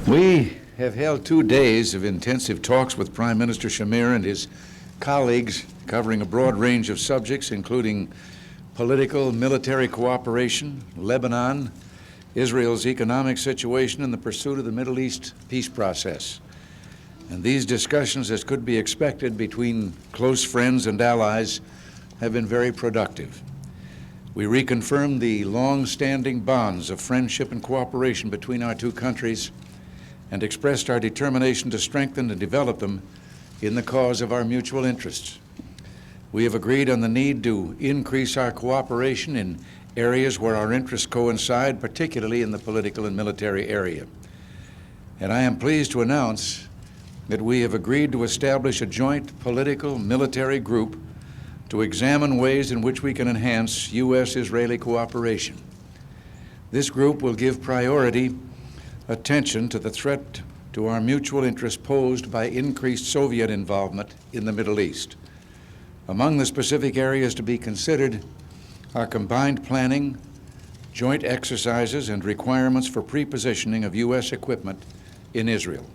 We have held 2 days of intensive talks with Prime Minister Shamir and his colleagues covering a broad range of subjects, including political, military cooperation, Lebanon, Israel's economic situation, and the pursuit of the Middle East peace process. And these discussions, as could be expected between close friends and allies, have been very productive. We reconfirmed the long-standing bonds of friendship and cooperation between our two countries and expressed our determination to strengthen and develop them in the cause of our mutual interests. We have agreed on the need to increase our cooperation in areas where our interests coincide, particularly in the political and military area. And I am pleased to announce that we have agreed to establish a joint political military group to examine ways in which we can enhance U.S.-Israeli cooperation. This group will give priority attention to the threat to our mutual interests posed by increased Soviet involvement in the Middle East. Among the specific areas to be considered are combined planning, joint exercises, and requirements for pre-positioning of U.S. equipment in Israel.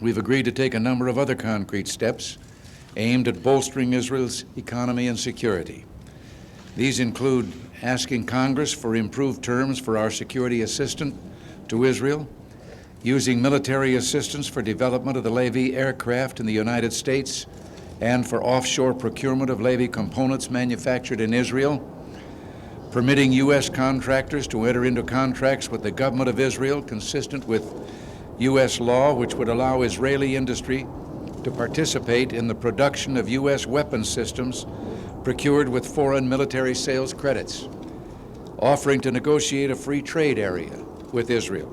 We've agreed to take a number of other concrete steps aimed at bolstering Israel's economy and security. These include asking Congress for improved terms for our security assistance to Israel, using military assistance for development of the Levi aircraft in the United States and for offshore procurement of Levi components manufactured in Israel, permitting U.S. contractors to enter into contracts with the government of Israel consistent with U.S. law, which would allow Israeli industry to participate in the production of U.S. weapons systems procured with foreign military sales credits, offering to negotiate a free trade area with Israel.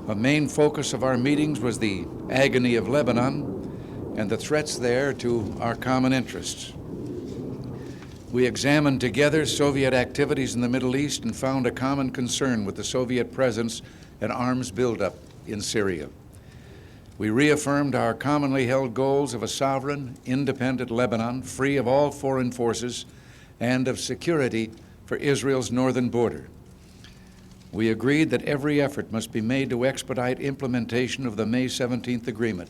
A main focus of our meetings was the agony of Lebanon and the threats there to our common interests. We examined together Soviet activities in the Middle East and found a common concern with the Soviet presence and arms buildup in Syria. We reaffirmed our commonly held goals of a sovereign, independent Lebanon, free of all foreign forces, and of security for Israel's northern border. We agreed that every effort must be made to expedite implementation of the May 17th agreement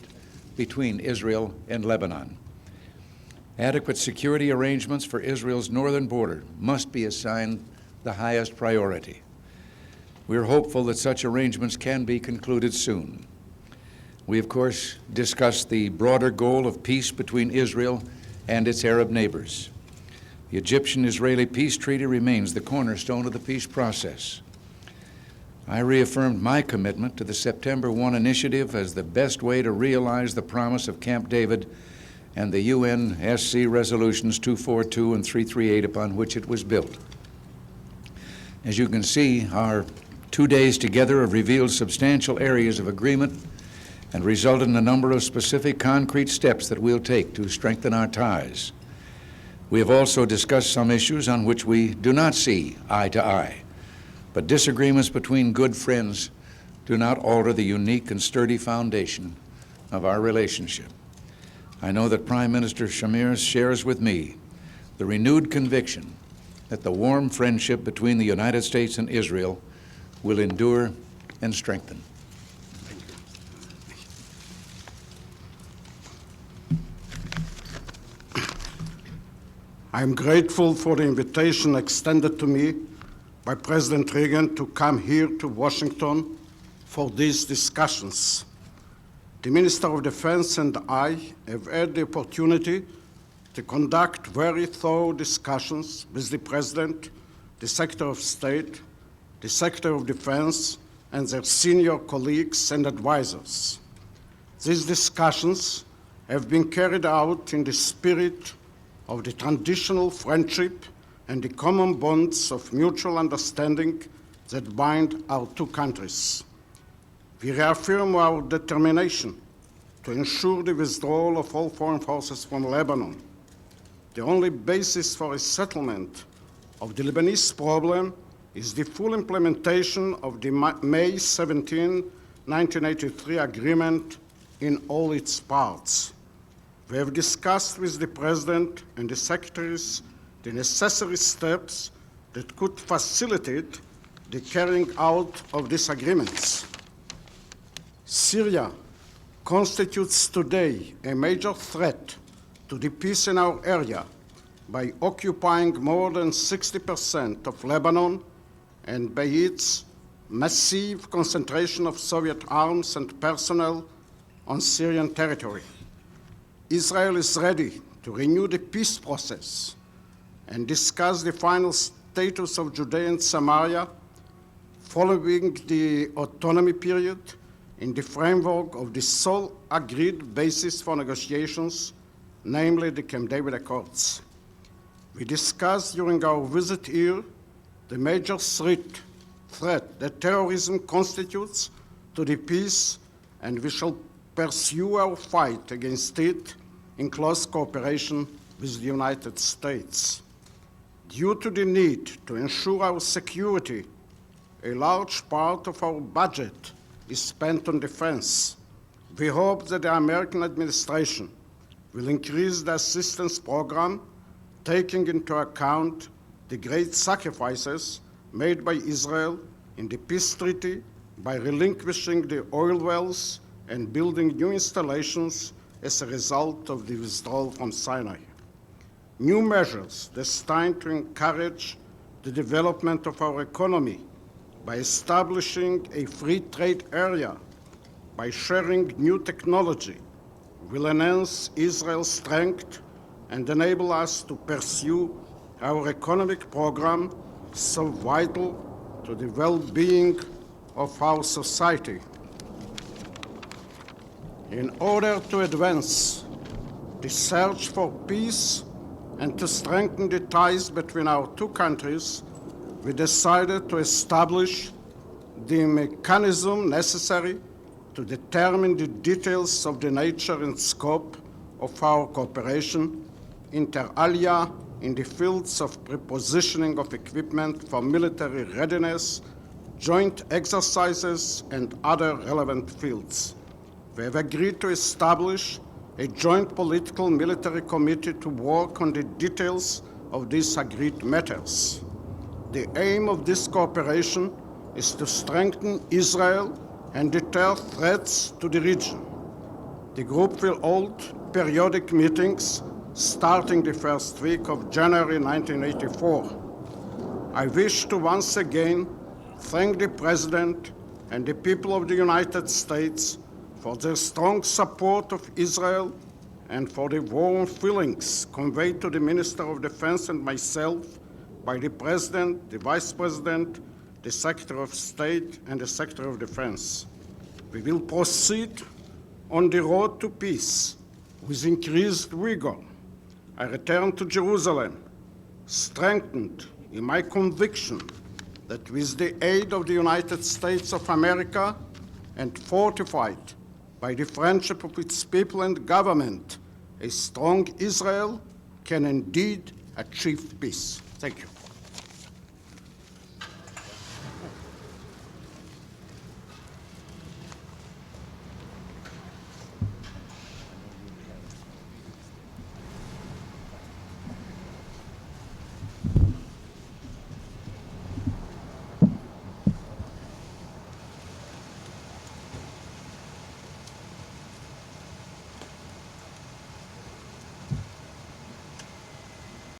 between Israel and Lebanon. Adequate security arrangements for Israel's northern border must be assigned the highest priority. We're hopeful that such arrangements can be concluded soon. We, of course, discussed the broader goal of peace between Israel and its Arab neighbors. The Egyptian-Israeli peace treaty remains the cornerstone of the peace process. I reaffirmed my commitment to the September 1 initiative as the best way to realize the promise of Camp David and the UNSC resolutions 242 and 338 upon which it was built. As you can see, our 2 days together have revealed substantial areas of agreement and resulted in a number of specific concrete steps that we'll take to strengthen our ties. We have also discussed some issues on which we do not see eye to eye, but disagreements between good friends do not alter the unique and sturdy foundation of our relationship. I know that Prime Minister Shamir shares with me the renewed conviction that the warm friendship between the United States and Israel will endure and strengthen. I am grateful for the invitation extended to me by President Reagan to come here to Washington for these discussions. The Minister of Defense and I have had the opportunity to conduct very thorough discussions with the President, the Secretary of State, the Secretary of Defense, and their senior colleagues and advisors. These discussions have been carried out in the spirit of the traditional friendship and the common bonds of mutual understanding that bind our two countries. We reaffirm our determination to ensure the withdrawal of all foreign forces from Lebanon. The only basis for a settlement of the Lebanese problem is the full implementation of the May 17, 1983 agreement in all its parts. We have discussed with the President and the Secretaries the necessary steps that could facilitate the carrying out of these agreements. Syria constitutes today a major threat to the peace in our area by occupying more than 60% of Lebanon and by its massive concentration of Soviet arms and personnel on Syrian territory. Israel is ready to renew the peace process and discuss the final status of Judea and Samaria following the autonomy period in the framework of the sole agreed basis for negotiations, namely the Camp David Accords. We discussed during our visit here the major threat that terrorism constitutes to the peace, and we shall pursue our fight against it in close cooperation with the United States. Due to the need to ensure our security, a large part of our budget is spent on defense. We hope that the American administration will increase the assistance program, taking into account the great sacrifices made by Israel in the peace treaty by relinquishing the oil wells and building new installations as a result of the withdrawal from Sinai. New measures destined to encourage the development of our economy by establishing a free trade area, by sharing new technology, will enhance Israel's strength and enable us to pursue our economic program so vital to the well-being of our society. In order to advance the search for peace and to strengthen the ties between our two countries, we decided to establish the mechanism necessary to determine the details of the nature and scope of our cooperation, inter alia, in the fields of prepositioning of equipment for military readiness, joint exercises, and other relevant fields. We have agreed to establish a joint political military committee to work on the details of these agreed matters. The aim of this cooperation is to strengthen Israel and deter threats to the region. The group will hold periodic meetings starting the first week of January 1984. I wish to once again thank the President and the people of the United States for their strong support of Israel and for the warm feelings conveyed to the Minister of Defense and myself by the President, the Vice President, the Secretary of State, and the Secretary of Defense. We will proceed on the road to peace with increased vigor. I return to Jerusalem, strengthened in my conviction that with the aid of the United States of America and fortified by the friendship of its people and government, a strong Israel can indeed achieve peace. Thank you.